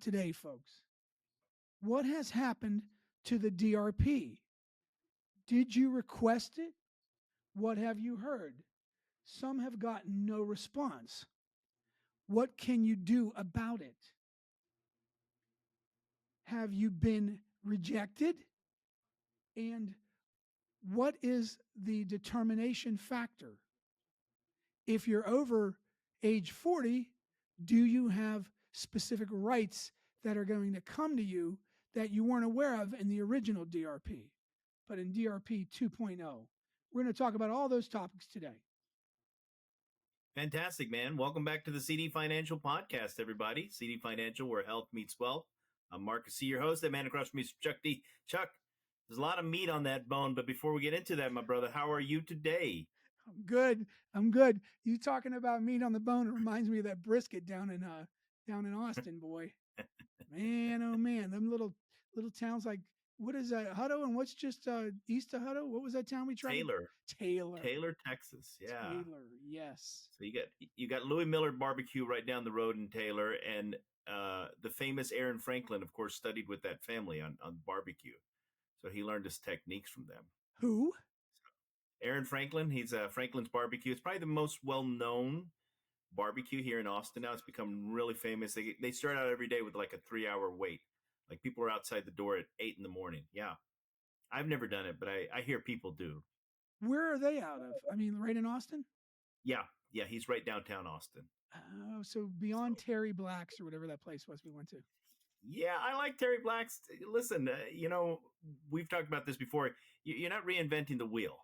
today, folks. What has happened to the DRP? Did you request it? What have you heard? Some have gotten no response. What can you do about it? Have you been rejected? And what is the determination factor? If you're over age 40, do you have specific rights that are going to come to you that you weren't aware of in the original DRP, but in DRP 2.0? We're going to talk about all those topics today. Fantastic, man. Welcome back to the CD Financial Podcast, everybody. CD Financial, where health meets wealth. I'm Marcus C., your host. That man across from me is Chuck D. Chuck, there's a lot of meat on that bone, but before we get into that, my brother, how are you today? I'm good. You talking about meat on the bone, it reminds me of that brisket down in Austin, boy. Man, oh man, them little towns like, what is that, Hutto, and what's just east of Hutto? What was that town we tried? Taylor, Texas. Yeah. Taylor, yes. So you got Louis Miller Barbecue right down the road in Taylor, and the famous Aaron Franklin, of course, studied with that family on barbecue. So he learned his techniques from them. Who? Aaron Franklin. He's Franklin's Barbecue. It's probably the most well-known barbecue here in Austin now. It's become really famous. They start out every day with like a 3-hour wait. Like people are outside the door at 8 in the morning. Yeah. I've never done it, but I hear people do. Where are they out of? I mean, right in Austin? Yeah. Yeah. He's right downtown Austin. Oh, so beyond Terry Black's or whatever that place was we went to. Yeah, I like Terry Black's. Listen, we've talked about this before. You're not reinventing the wheel,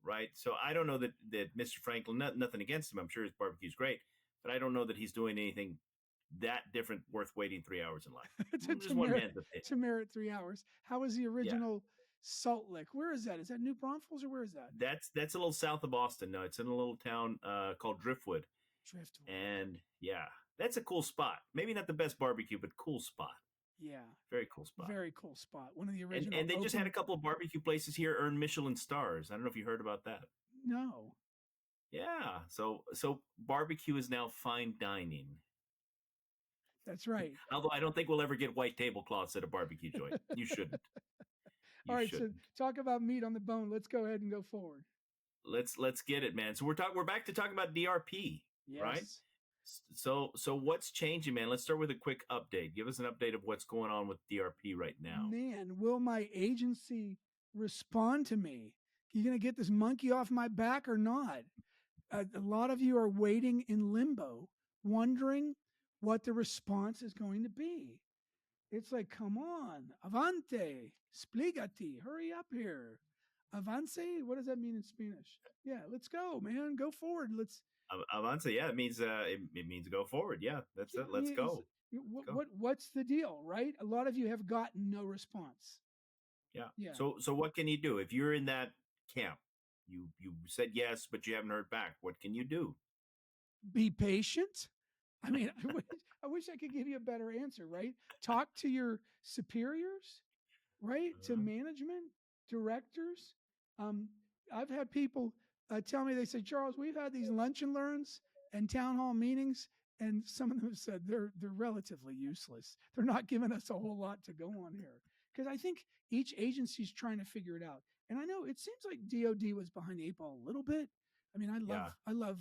right? So I don't know that Mr. Franklin, nothing against him. I'm sure his barbecue's great, but I don't know that he's doing anything that different worth waiting 3 hours in line. to merit 3 hours. How is the original Salt Lick? Where is that? Is that New Braunfels or where is that? That's a little south of Austin. No, it's in a little town called Driftwood. And yeah, that's a cool spot. Maybe not the best barbecue, but cool spot. Yeah. Very cool spot. Very cool spot. One of the original. And they just had a couple of barbecue places here earn Michelin stars. I don't know if you heard about that. No. Yeah. So barbecue is now fine dining. That's right. Although I don't think we'll ever get white tablecloths at a barbecue joint. You shouldn't. All right. So talk about meat on the bone. Let's go ahead and go forward. Let's get it, man. So we're back to talking about DRP, yes. Right? So what's changing, man? Let's start with a quick update. Give us an update of what's going on with DRP right now. Man, will my agency respond to me? You going to get this monkey off my back or not? A lot of you are waiting in limbo, wondering what the response is going to be. It's like, come on, avante, spligati, hurry up here. Avance, what does that mean in Spanish? Yeah, let's go, man, go forward. Let's avance. Yeah, it means go forward. Yeah, that's it. Let's go. What's the deal, right? A lot of you have gotten no response. Yeah. So what can you do if you're in that camp? You said yes, but you haven't heard back. What can you do? Be patient. I mean, I wish I could give you a better answer, right? Talk to your superiors, right? To management, directors. I've had people tell me, they say, Charles, we've had these lunch and learns and town hall meetings, and some of them have said they're relatively useless. They're not giving us a whole lot to go on here. Because I think each agency is trying to figure it out. And I know it seems like DOD was behind the 8 ball a little bit. I mean, I love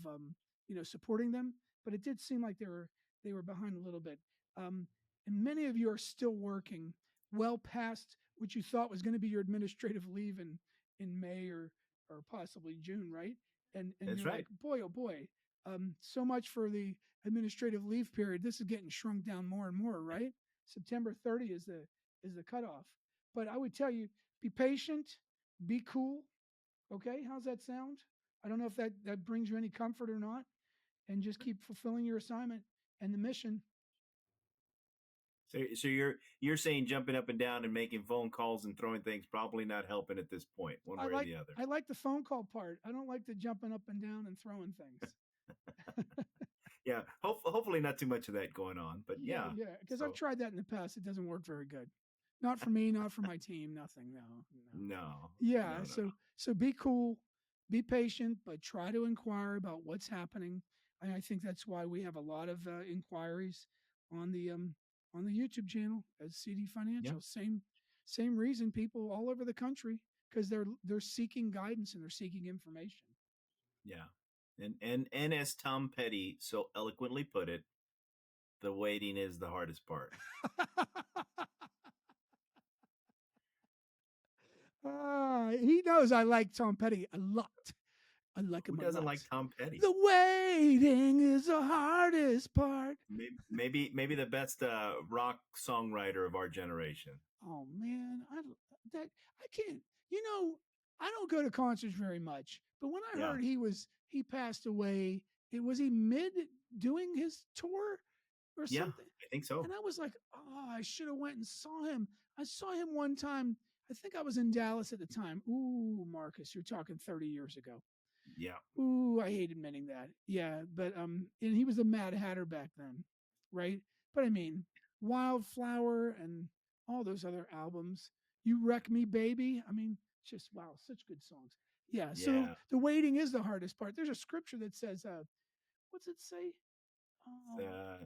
supporting them, but it did seem like they were behind a little bit. And many of you are still working well past what you thought was going to be your administrative leave in May or possibly June, right? And that's you're right. Like, boy, oh boy, so much for the administrative leave period. This is getting shrunk down more and more, right? September 30 is the cutoff. But I would tell you, be patient, be cool. Okay, how's that sound? I don't know if that brings you any comfort or not. And just keep fulfilling your assignment and the mission. So you're saying jumping up and down and making phone calls and throwing things probably not helping at this point, one way or the other. I like the phone call part. I don't like the jumping up and down and throwing things. Yeah, hopefully not too much of that going on, but yeah. Yeah, because I've tried that in the past. It doesn't work very good. Not for me, not for my team, nothing. No. Yeah, no. So be cool, be patient, but try to inquire about what's happening. And I think that's why we have a lot of inquiries on the on the YouTube channel as CD Yeah. Financial. Same reason people all over the country, because they're seeking guidance and they're seeking information. Yeah. And as Tom Petty so eloquently put it, the waiting is the hardest part. He knows I like Tom Petty a lot. I like Who him a doesn't lot. like Tom Petty? The waiting is the hardest part. Maybe the best rock songwriter of our generation. Oh man, I can't. You know, I don't go to concerts very much, but when I Yeah. heard he passed away, it was he mid doing his tour or Yeah, something, I think so. and I was like, oh, I should have went and saw him. I saw him one time. I think I was in Dallas at the time. Ooh, Marcus, you're talking 30 years ago. Yeah. Ooh, I hate admitting that. Yeah, but and he was a Mad Hatter back then, right? But I mean, Wildflower and all those other albums. You Wreck Me, Baby. I mean, just wow, such good songs. Yeah. So Yeah. the waiting is the hardest part. There's a scripture that says, what's it say? Oh,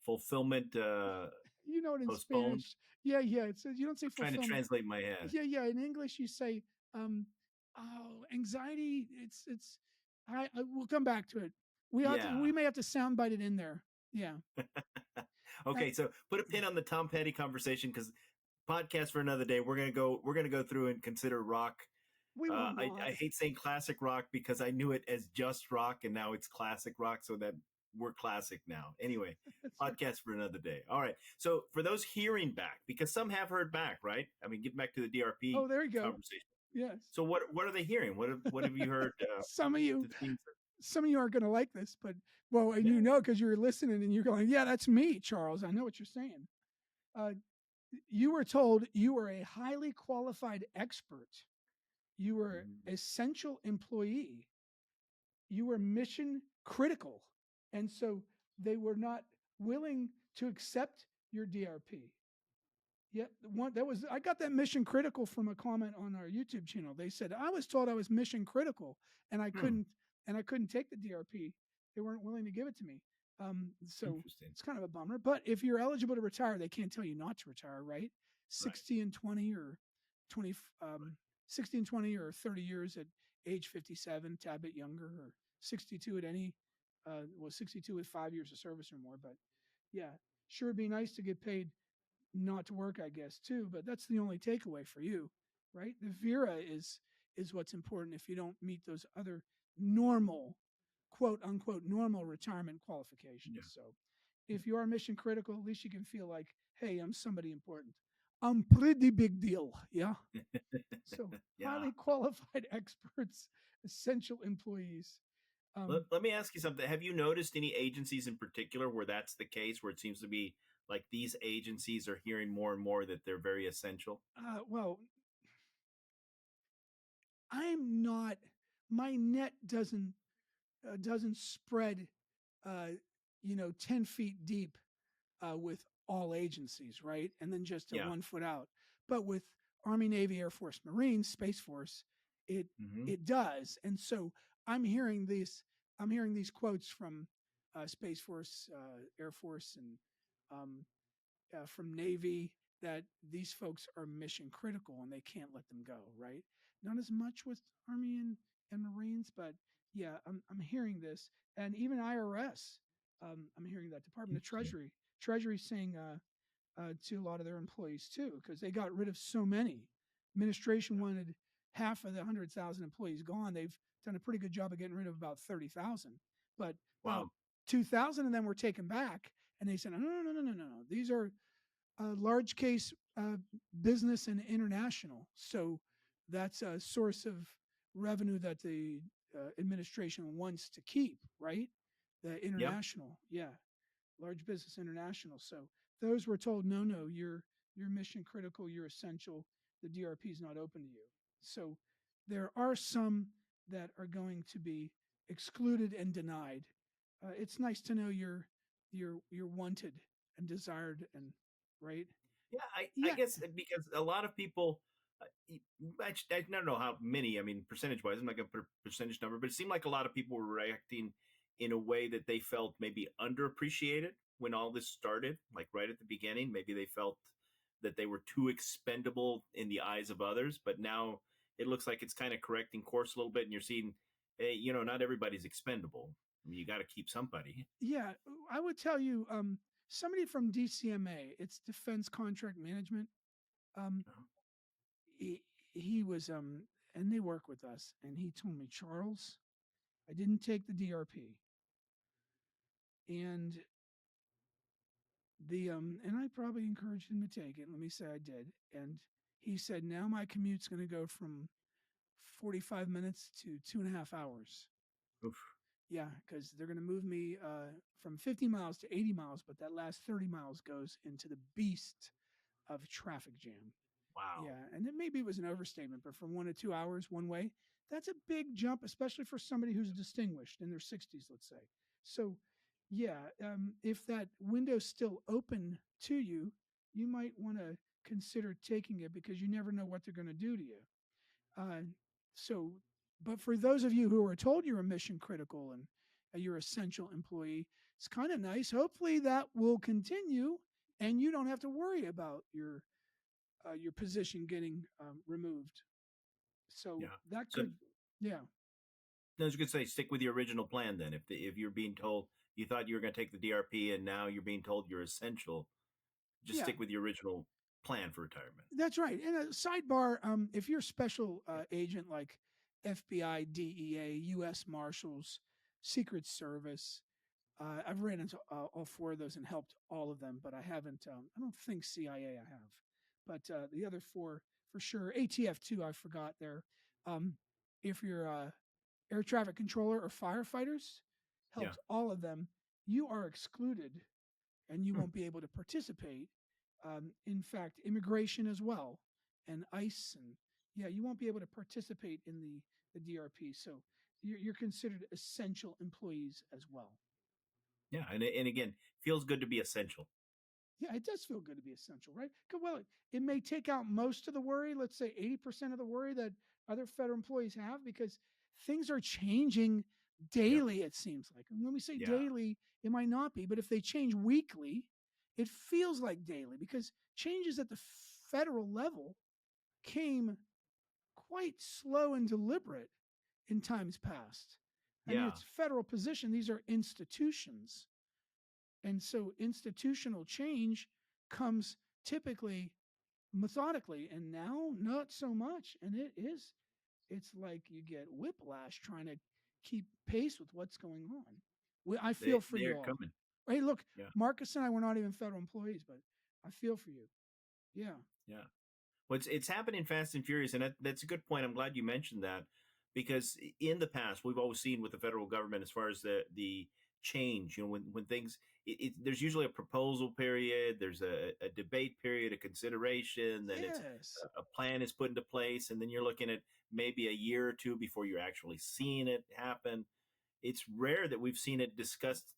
Fulfillment you know it in postponed. Spanish. Yeah, yeah. It says you don't say I'm trying to fulfillment. translate in my head. Yeah, yeah. In English, you say, anxiety. It's. I will come back to it. Yeah. We may have to soundbite it in there. Yeah. Okay, so put a pin on the Tom Petty conversation because podcast for another day. We're gonna go through and consider rock. We will not. I hate saying classic rock because I knew it as just rock and now it's classic rock, so that we're classic now. Anyway, podcast for another day. All right. So for those hearing back, because some have heard back, right? I mean, getting back to the DRP Oh, there you go. conversation. Yes. So what are they hearing? What have you heard? Some of you, That's being said? some of you aren't going to like this, but well, and Yeah. you know because you're listening and you're going, yeah, that's me, Charles. I know what you're saying. You were told you were a highly qualified expert. You were essential employee. You were mission critical, and so they were not willing to accept your DRP. Yeah, one that was I got that mission critical from a comment on our YouTube channel. They said I was told I was mission critical and Hmm. I couldn't take the DRP. They weren't willing to give it to me. So Interesting. it's kind of a bummer. But if you're eligible to retire, they can't tell you not to retire, right? Right. 60 and 20 or 20, 60 and 20 or 30 years at age 57, tad bit younger, or 62 at any, 62 with 5 years of service or more. But yeah, sure, it'd be nice to get paid not to work, I guess, too. But that's the only takeaway for you, right? The Vera is what's important if you don't meet those other normal, quote unquote, normal retirement qualifications. Yeah. So if you are mission critical, at least you can feel like, hey, I'm somebody important. I'm pretty big deal. Yeah. So Yeah. highly qualified experts, essential employees. Let me ask you something. Have you noticed any agencies in particular where that's the case, where it seems to be like these agencies are hearing more and more that they're very essential? Well, I'm not. My net doesn't spread, uh, 10 feet deep with all agencies, right? And then just a Yeah. 1 foot out. But with Army, Navy, Air Force, Marines, Space Force, it Mm-hmm. it does. And so I'm hearing these quotes from Space Force, Air Force, and um, from Navy, that these folks are mission critical and they can't let them go, right? Not as much with Army and Marines, but yeah, I'm hearing this. And even IRS, I'm hearing that Department of Interesting. Treasury saying to a lot of their employees too, because they got rid of so many. Administration wanted half of the 100,000 employees gone. They've done a pretty good job of getting rid of about 30,000, but about Wow. 2,000 of them were taken back. And they said, no, no, no, no, no, no. These are large case business and international. So that's a source of revenue that the administration wants to keep, right? The Yep. international, yeah, large business international. So those were told, no, no, you're mission critical, you're essential. The DRP is not open to you. So there are some that are going to be excluded and denied. It's nice to know you're wanted and desired and right. Yeah. I Yeah. guess because a lot of people, I don't know how many. I mean, percentage wise, I'm not going to put a percentage number, but it seemed like a lot of people were reacting in a way that they felt maybe underappreciated. when all this started, like right at the beginning. Maybe they felt that they were too expendable in the eyes of others, but now it looks like it's kind of correcting course a little bit, and you're seeing, hey, not everybody's expendable. I mean, you got to keep somebody. Yeah, I would tell you, somebody from DCMA, it's Defense Contract Management. Um, Uh-huh. he, he was, and they work with us, and he told me, Charles, I didn't take the DRP, and and I probably encouraged him to take it. Let me say I did, and he said now my commute's going to go from 45 minutes to 2.5 hours. Oof. Yeah, because they're going to move me from 50 miles to 80 miles, but that last 30 miles goes into the beast of traffic jam. Wow. Yeah, and then maybe it was an overstatement, but from 1 to 2 hours one way, that's a big jump, especially for somebody who's distinguished in their 60s, let's say. So, yeah, if that window's still open to you, you might want to consider taking it because you never know what they're going to do to you. Uh, so, but for those of you who are told you're a mission critical and you're essential employee, it's kind of nice. Hopefully, that will continue, and you don't have to worry about your position getting removed. So Yeah. that So could, yeah, I was going to say, stick with your original plan then. If you're being told you thought you were going to take the DRP and now you're being told you're essential, just yeah, stick with your original plan for retirement. that's right. And a sidebar: if you're a special agent like FBI, DEA, U.S. Marshals, Secret Service, I've ran into all four of those and helped all of them, but I haven't. I don't think CIA I have, but the other four for sure. ATF too. I forgot there. Um, if you're air traffic controller or firefighters, Yeah. helped all of them. You are excluded, and you Hmm. won't be able to participate. In fact, immigration as well, and ICE, and yeah, you won't be able to participate in the DRP. So you're considered essential employees as well. Yeah. And again, feels good to be essential. Yeah, it does feel good to be essential, right? Well, it may take out most of the worry, let's say 80% of the worry that other federal employees have because things are changing Yep. daily, it seems like. And when we say Yeah. daily, it might not be, but if they change weekly, it feels like daily because changes at the federal level came quite slow and deliberate in times past. I mean, Yeah. it's federal position, these are institutions. And so institutional change comes typically methodically, and now not so much. And it's like you get whiplash trying to keep pace with what's going on. I feel for you They're all. coming. Hey, look, Yeah. Marcus and I were not even federal employees, but I feel for you. Yeah. Yeah. Well, it's happening fast and furious, and that's a good point. I'm glad you mentioned that because in the past we've always seen with the federal government as far as the change. When things there's usually a proposal period, there's a debate period, a consideration, then it's Yes. a plan is put into place, and then you're looking at maybe a year or two before you're actually seeing it happen. It's rare that we've seen it discussed,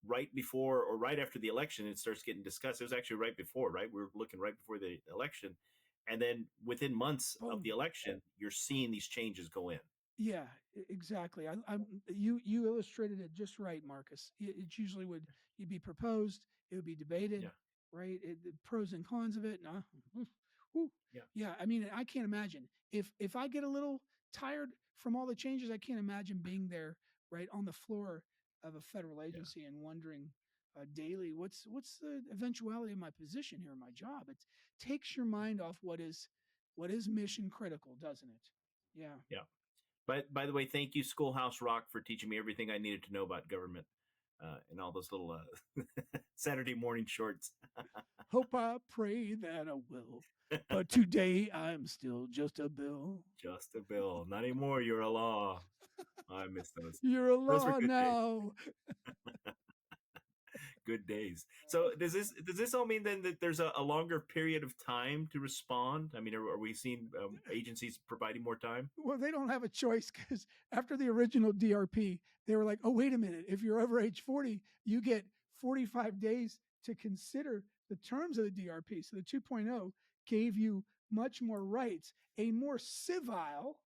right before or right after the election. It starts getting discussed. It was actually right before, right? We were looking right before the election. And then within months of Boom. the election, you're seeing these changes go in. Yeah, exactly. You illustrated it just right, Marcus. It usually would you'd be proposed, it would be debated, Yeah. right? The pros and cons of it. Whew. Yeah. Yeah, I mean, I can't imagine if I get a little tired from all the changes. I can't imagine being there, right, on the floor of a federal Yeah. agency and wondering daily what's the eventuality of my position here, my job. It takes your mind off what is mission critical, doesn't it? Yeah. Yeah. But by the way, thank you, Schoolhouse Rock, for teaching me everything I needed to know about government and all those little Saturday morning shorts. Hope I pray that I will. But today I'm still just a bill. Just a bill. Not anymore. You're a law. I miss those. You're a Those were law good days. now. Good days. So does this all mean then that there's a longer period of time to respond? I mean, are we seeing agencies providing more time? Well, they don't have a choice because after the original DRP, they were like, oh, wait a minute. If you're over age 40, you get 45 days to consider the terms of the DRP. So the 2.0 gave you much more rights, a more civil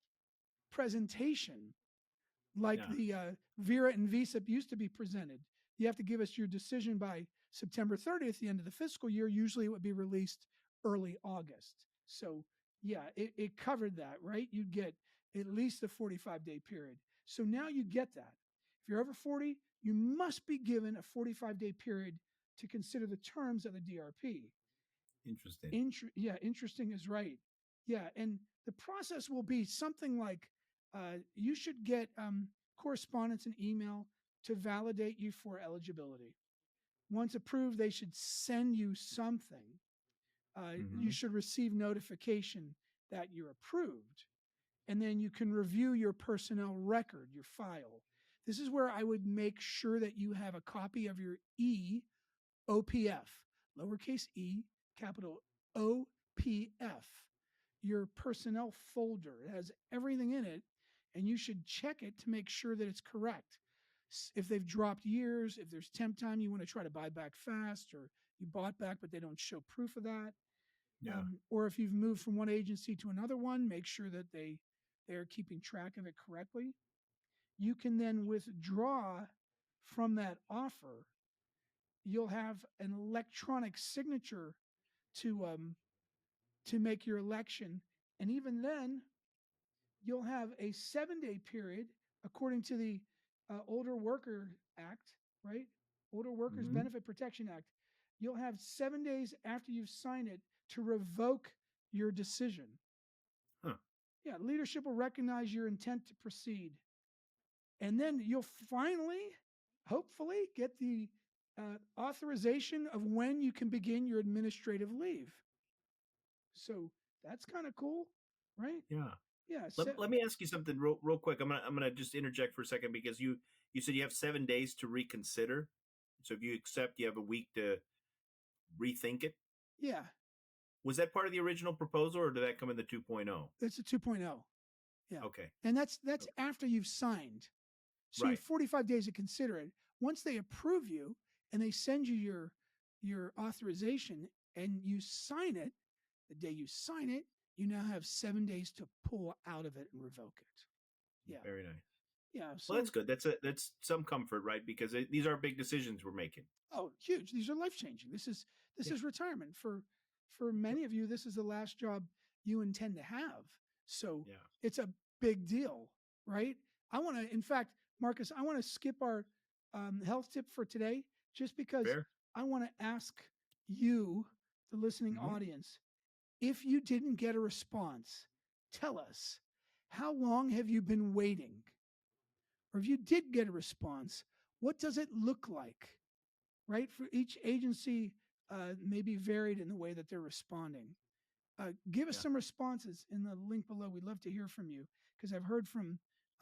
presentation like Yeah. the Vera and Visa used to be presented. you have to give us your decision by September 30th, the end of the fiscal year. Usually it would be released early August. So yeah, it covered that, right? You'd get at least a 45-day period. So now you get that. If you're over 40, you must be given a 45-day period to consider the terms of the DRP. Interesting. Interesting is right. Yeah, and the process will be something like you should get correspondence and email to validate you for eligibility. Once approved, they should send you something. You should receive notification that you're approved. And then you can review your personnel record, your file. This is where I would make sure that you have a copy of your OPF, lowercase e, capital OPF, your personnel folder. It has everything in it, and you should check it to make sure that it's correct. If they've dropped years, if there's temp time you want to try to buy back fast, or you bought back but they don't show proof of that, Yeah. Or if you've moved from one agency to another one, make sure that they're keeping track of it correctly. You can then withdraw from that offer. You'll have an electronic signature to make your election, and even then, you'll have a 7-day period according to the Older Worker Act, right? Older Workers Benefit Protection Act. You'll have 7 days after you've signed it to revoke your decision. Huh. Yeah, leadership will recognize your intent to proceed. And then you'll finally, hopefully, get the authorization of when you can begin your administrative leave. So that's kind of cool, right? Yeah. Yeah. Let me ask you something real quick. I'm gonna just interject for a second, because you said you have 7 days to reconsider. So if you accept, you have a week to rethink it. Yeah. Was that part of the original proposal, or did that come in the 2.0? It's a 2.0. Yeah. Okay. And that's after you've signed. So you have 45 days to consider it. Once they approve you and they send you your authorization and you sign it, the day you sign it, you now have 7 days to pull out of it and revoke it. Yeah. Very nice. Yeah. So, well, that's good. That's some comfort, right? Because these are big decisions we're making. Oh, huge! These are life changing. This is retirement for many of you. This is the last job you intend to have. So it's a big deal, right? I want to, in fact, Marcus, I want to skip our health tip for today, just because I want to ask you, the listening audience, if you didn't get a response, tell us, how long have you been waiting? Or if you did get a response, what does it look like? Right? For each agency may be varied in the way that they're responding. Give us some responses in the link below. We'd love to hear from you, because I've heard from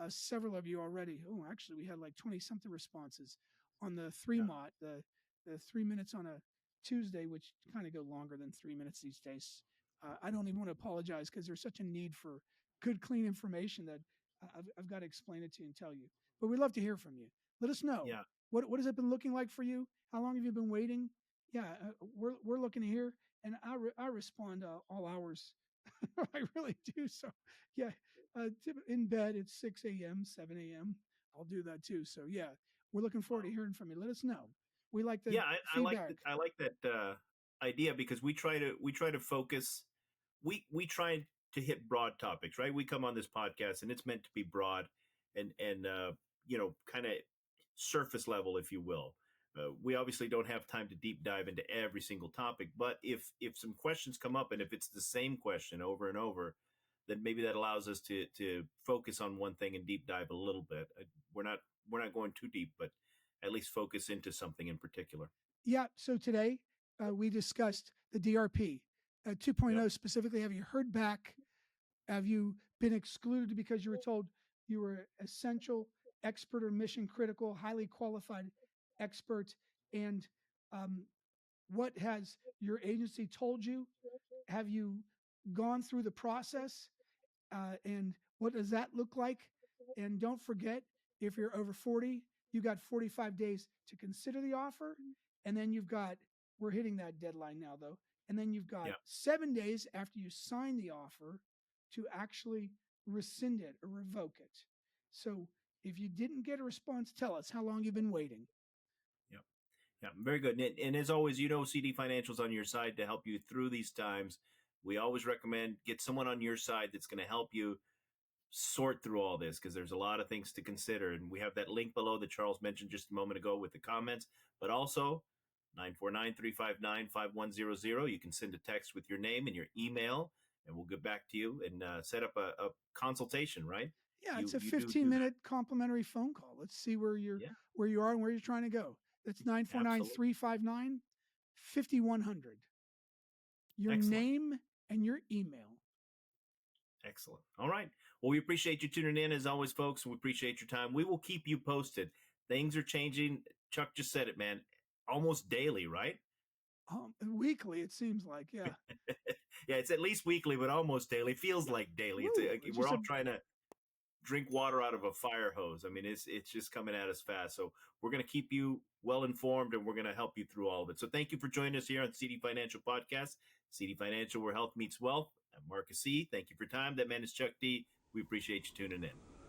several of you already. Oh, actually, we had like 20-something responses on the 3-mot, the 3 minutes on a Tuesday, which kind of go longer than 3 minutes these days. I don't even want to apologize, because there's such a need for good, clean information that I've got to explain it to you and tell you. But we'd love to hear from you. Let us know. Yeah. What has it been looking like for you? How long have you been waiting? Yeah, we're looking to hear, and I respond all hours. I really do. So yeah, in bed it's 6 a.m., 7 a.m. I'll do that too. So yeah, we're looking forward to hearing from you. Let us know. We like the feedback. I like that idea, because we try to focus. We try to hit broad topics, right? We come on this podcast and it's meant to be broad and kind of surface level, if you will. We obviously don't have time to deep dive into every single topic, but if some questions come up, and if it's the same question over and over, then maybe that allows us to focus on one thing and deep dive a little bit. We're not going too deep, but at least focus into something in particular. Yeah. So today we discussed the DRP 2.0 specifically. Have you heard back? Have you been excluded because you were told you were essential, expert, or mission critical, highly qualified expert? And what has your agency told you? Have you gone through the process? And what does that look like? And don't forget, if you're over 40, you got 45 days to consider the offer. And then we're hitting that deadline now though. And then you've got 7 days after you sign the offer to actually rescind it or revoke it. So if you didn't get a response, tell us how long you've been waiting. Yeah, very good. And as always, CD Financial's on your side to help you through these times. We always recommend get someone on your side that's going to help you sort through all this because there's a lot of things to consider. And we have that link below that Charles mentioned just a moment ago with the comments, but also 949-359-5100. You can send a text with your name and your email, and we'll get back to you and set up a consultation, right? Yeah, You it's a you do that. 15-minute complimentary phone call. Let's see Yeah, where you are and where you're trying to go. That's 949 absolutely. 359 5100. Your Excellent. name and your email. Excellent. All right. Well, we appreciate you tuning in as always, folks. We appreciate your time. We will keep you posted. Things are changing. Chuck just said it, man. Almost daily, right? Weekly, it seems like, yeah. Yeah, it's at least weekly, but almost daily. Feels like daily. Woo, it's We're just all trying to drink water out of a fire hose. I mean, it's just coming at us fast. So we're going to keep you well informed, and we're going to help you through all of it. So thank you for joining us here on CD Financial Podcast. CD Financial, where health meets wealth. I'm Marcus C. Thank you for your time. That man is Chuck D. We appreciate you tuning in.